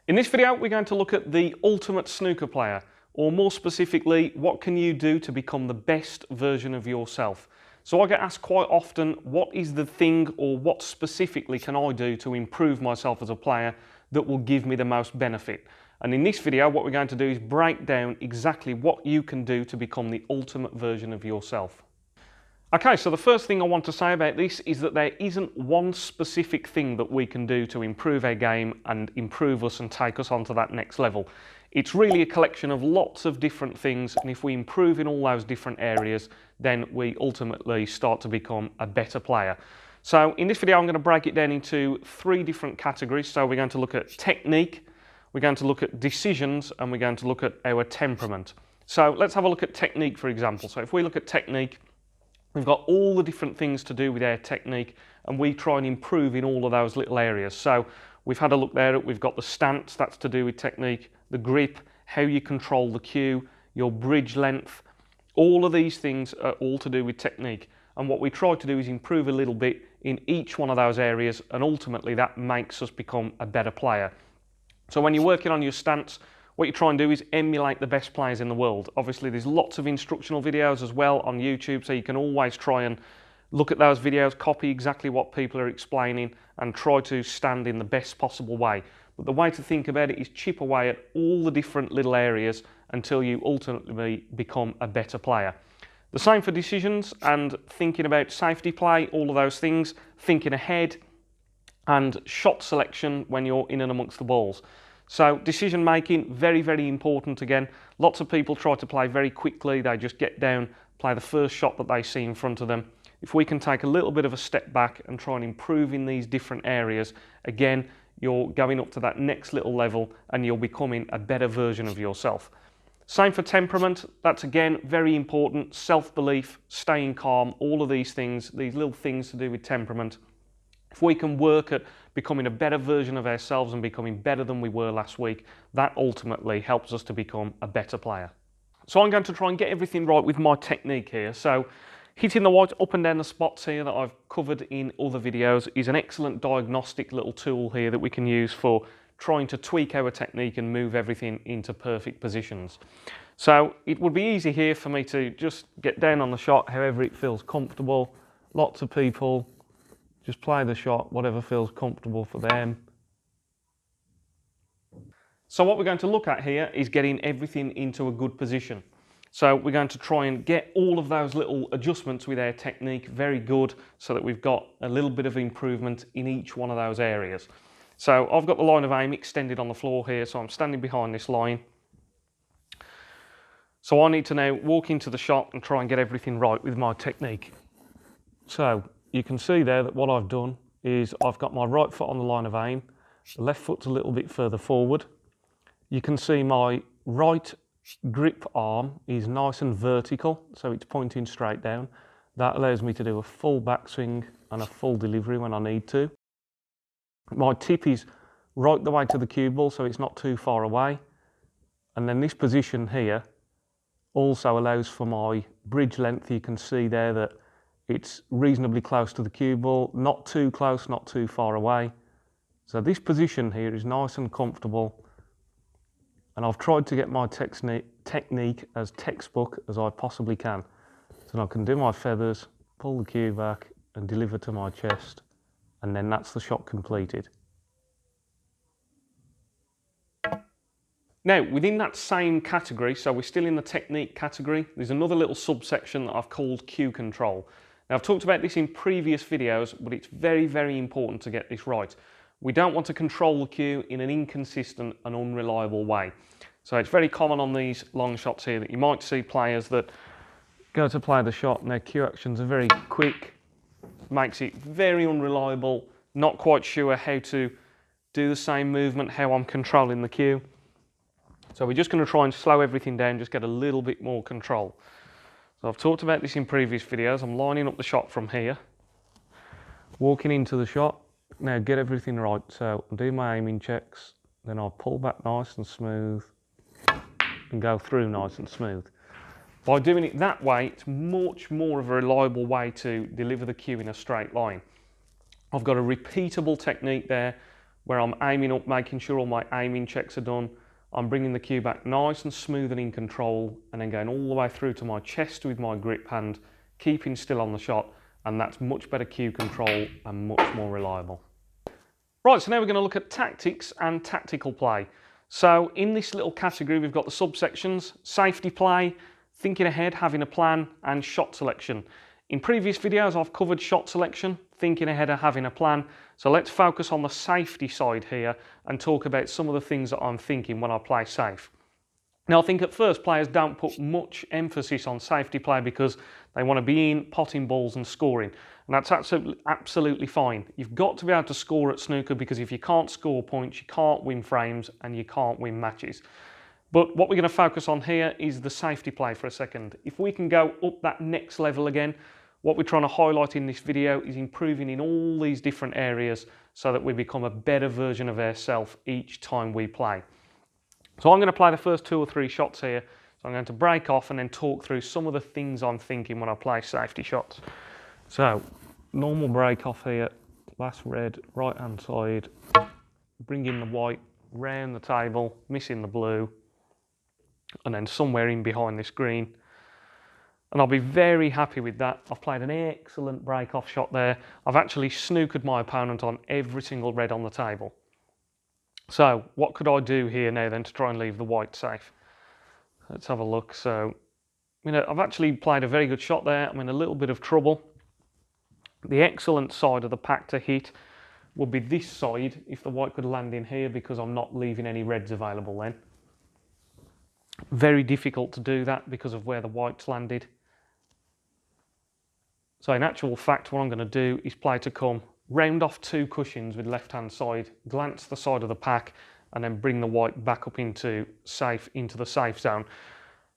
In this video, we're going to look at the ultimate snooker player, or more specifically, what can you do to become the best version of yourself? So I get asked quite often, what is the thing or what specifically can I do to improve myself as a player that will give me the most benefit? And in this video, what we're going to do is break down exactly what you can do to become the ultimate version of yourself. Okay, so the first thing I want to say about this is that there isn't one specific thing that we can do to improve our game and improve us and take us onto that next level. It's really a collection of lots of different things, and if we improve in all those different areas, then we ultimately start to become a better player. So in this video, I'm going to break it down into three different categories. So we're going to look at technique, we're going to look at decisions, and we're going to look at our temperament. So let's have a look at technique, for example. So if we look at technique, we've got all the different things to do with our technique, and we try and improve in all of those little areas. So we've had a look there, we've got the stance, that's to do with technique, the grip, how you control the cue, your bridge length. All of these things are all to do with technique. And what we try to do is improve a little bit in each one of those areas, and ultimately that makes us become a better player. So when you're working on your stance, what you try and do is emulate the best players in the world. Obviously, there's lots of instructional videos as well on YouTube, so you can always try and look at those videos, copy exactly what people are explaining, and try to stand in the best possible way. But the way to think about it is chip away at all the different little areas until you ultimately become a better player. The same for decisions and thinking about safety play, all of those things, thinking ahead, and shot selection when you're in and amongst the balls. So decision making, very, very important again. Lots of people try to play very quickly. They just get down, play the first shot that they see in front of them. If we can take a little bit of a step back and try and improve in these different areas, again, you're going up to that next little level and you're becoming a better version of yourself. Same for temperament. That's again, very important. Self-belief, staying calm, all of these things, these little things to do with temperament. If we can work at becoming a better version of ourselves and becoming better than we were last week, that ultimately helps us to become a better player. So I'm going to try and get everything right with my technique here. So hitting the white up and down the spots here that I've covered in other videos is an excellent diagnostic little tool here that we can use for trying to tweak our technique and move everything into perfect positions. So it would be easy here for me to just get down on the shot however it feels comfortable. Lots of people just play the shot, whatever feels comfortable for them. So what we're going to look at here is getting everything into a good position. So we're going to try and get all of those little adjustments with our technique very good so that we've got a little bit of improvement in each one of those areas. So I've got the line of aim extended on the floor here, so I'm standing behind this line. So I need to now walk into the shot and try and get everything right with my technique. So you can see there that what I've done is I've got my right foot on the line of aim, the left foot's a little bit further forward. You can see my right grip arm is nice and vertical, so it's pointing straight down. That allows me to do a full backswing and a full delivery when I need to. My tip is right the way to the cue ball, so it's not too far away. And then this position here also allows for my bridge length. You can see there that it's reasonably close to the cue ball, not too close, not too far away. So this position here is nice and comfortable, and I've tried to get my technique as textbook as I possibly can. So I can do my feathers, pull the cue back and deliver to my chest, and then that's the shot completed. Now, within that same category, so we're still in the technique category, there's another little subsection that I've called cue control. Now, I've talked about this in previous videos, but it's very, very important to get this right. We don't want to control the cue in an inconsistent and unreliable way. So it's very common on these long shots here that you might see players that go to play the shot and their cue actions are very quick, makes it very unreliable, not quite sure how to do the same movement, how I'm controlling the cue. So we're just going to try and slow everything down, just get a little bit more control. So I've talked about this in previous videos. I'm lining up the shot from here, walking into the shot. Now get everything right. So I'll do my aiming checks, then I'll pull back nice and smooth and go through nice and smooth. By doing it that way, it's much more of a reliable way to deliver the cue in a straight line. I've got a repeatable technique there, where I'm aiming up, making sure all my aiming checks are done. I'm bringing the cue back nice and smooth and in control, and then going all the way through to my chest with my grip hand, keeping still on the shot, and that's much better cue control and much more reliable. Right, so now we're going to look at tactics and tactical play. So in this little category, we've got the subsections: safety play, thinking ahead, having a plan, and shot selection. In previous videos, I've covered shot selection, thinking ahead and having a plan. So let's focus on the safety side here and talk about some of the things that I'm thinking when I play safe. Now, I think at first players don't put much emphasis on safety play because they want to be in, potting balls and scoring. And that's absolutely fine. You've got to be able to score at snooker, because if you can't score points, you can't win frames and you can't win matches. But what we're going to focus on here is the safety play for a second. If we can go up that next level again, what we're trying to highlight in this video is improving in all these different areas so that we become a better version of ourselves each time we play. So I'm going to play the first 2 or 3 shots here. So I'm going to break off and then talk through some of the things I'm thinking when I play safety shots. So, normal break off here, last red, right hand side, bring in the white, round the table, missing the blue, and then somewhere in behind this green. And I'll be very happy with that. I've played an excellent break off shot there. I've actually snookered my opponent on every single red on the table. So what could I do here now then to try and leave the white safe? Let's have a look. So, I've actually played a very good shot there. I'm in a little bit of trouble. The excellent side of the pack to hit would be this side if the white could land in here, because I'm not leaving any reds available then. Very difficult to do that because of where the white's landed. So in actual fact, what I'm going to do is play to come, round off 2 cushions with left hand side, glance the side of the pack, and then bring the white back up into the safe zone.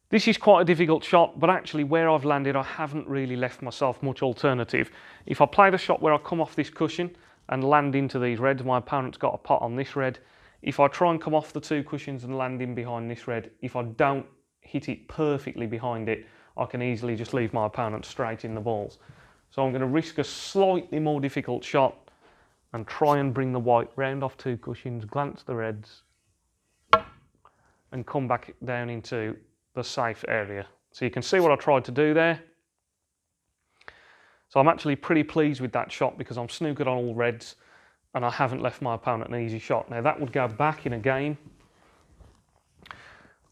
This is quite a difficult shot, but actually where I've landed, I haven't really left myself much alternative. If I play the shot where I come off this cushion and land into these reds, my opponent's got a pot on this red. If I try and come off the 2 cushions and land in behind this red, if I don't hit it perfectly behind it, I can easily just leave my opponent straight in the balls. So I'm going to risk a slightly more difficult shot and try and bring the white round off 2 cushions, glance the reds, and come back down into the safe area. So you can see what I tried to do there. So I'm actually pretty pleased with that shot because I'm snookered on all reds and I haven't left my opponent an easy shot. Now that would go back in a game.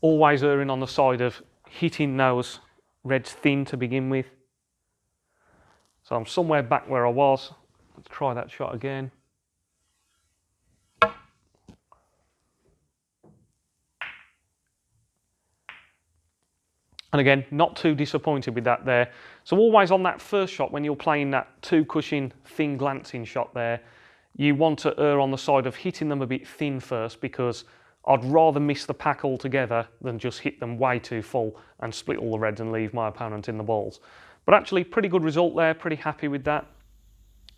Always erring on the side of hitting those reds thin to begin with. So I'm somewhere back where I was. Let's try that shot again. And again, not too disappointed with that there. So always on that first shot, when you're playing that 2 cushion thin glancing shot there, you want to err on the side of hitting them a bit thin first, because I'd rather miss the pack altogether than just hit them way too full and split all the reds and leave my opponent in the balls. But actually, pretty good result there, pretty happy with that.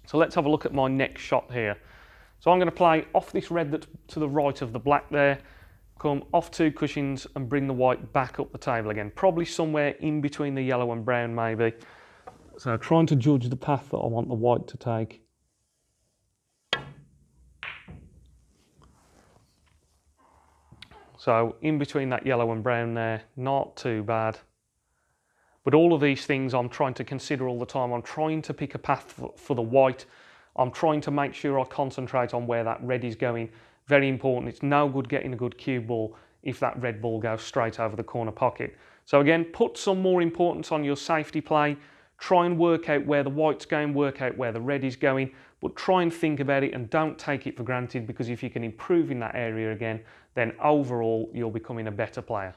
So let's have a look at my next shot here. So I'm going to play off this red that's to the right of the black there, come off 2 cushions and bring the white back up the table again, probably somewhere in between the yellow and brown maybe. So trying to judge the path that I want the white to take. So in between that yellow and brown there, not too bad. But all of these things I'm trying to consider all the time. I'm trying to pick a path for the white. I'm trying to make sure I concentrate on where that red is going. Very important. It's no good getting a good cue ball if that red ball goes straight over the corner pocket. So again, put some more importance on your safety play. Try and work out where the white's going, work out where the red is going, but try and think about it and don't take it for granted, because if you can improve in that area again, then overall you're becoming a better player.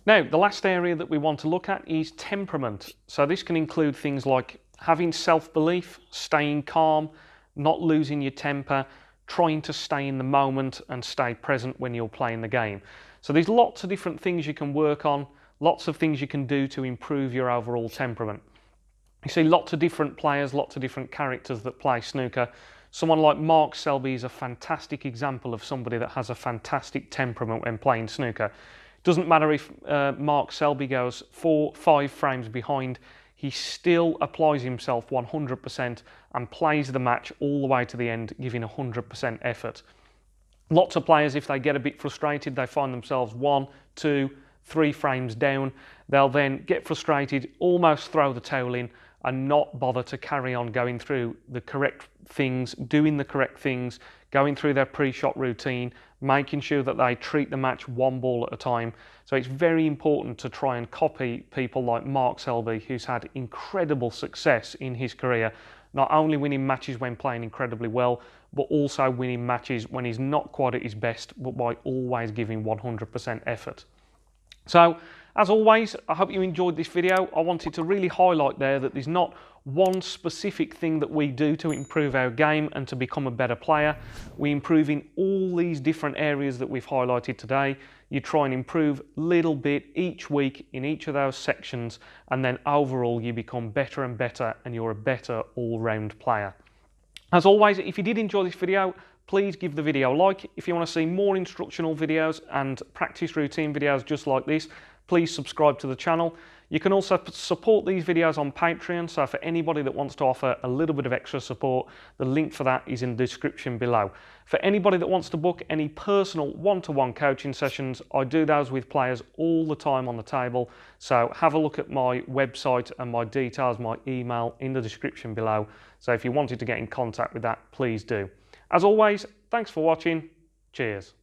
Now, the last area that we want to look at is temperament. So this can include things like having self-belief, staying calm, not losing your temper, trying to stay in the moment and stay present when you're playing the game. So there's lots of different things you can work on, lots of things you can do to improve your overall temperament. You see lots of different players, lots of different characters that play snooker. Someone like Mark Selby is a fantastic example of somebody that has a fantastic temperament when playing snooker. It doesn't matter if Mark Selby goes 4, 5 frames behind, he still applies himself 100% and plays the match all the way to the end, giving 100% effort. Lots of players, if they get a bit frustrated, they find themselves 1, 2, 3 frames down. They'll then get frustrated, almost throw the towel in, and not bother to carry on going through the correct things, doing the correct things, going through their pre-shot routine, making sure that they treat the match one ball at a time. So it's very important to try and copy people like Mark Selby, who's had incredible success in his career, not only winning matches when playing incredibly well, but also winning matches when he's not quite at his best, but by always giving 100% effort. So, as always, I hope you enjoyed this video. I wanted to really highlight there that there's not one specific thing that we do to improve our game and to become a better player. We improve in all these different areas that we've highlighted today. You try and improve a little bit each week in each of those sections, and then overall you become better and better, and you're a better all-round player. As always, if you did enjoy this video, please give the video a like. If you want to see more instructional videos and practice routine videos just like this, please subscribe to the channel. You can also support these videos on Patreon, so for anybody that wants to offer a little bit of extra support, the link for that is in the description below. For anybody that wants to book any personal one-to-one coaching sessions, I do those with players all the time on the table, so have a look at my website and my details, my email in the description below. So if you wanted to get in contact with that, please do. As always, thanks for watching. Cheers.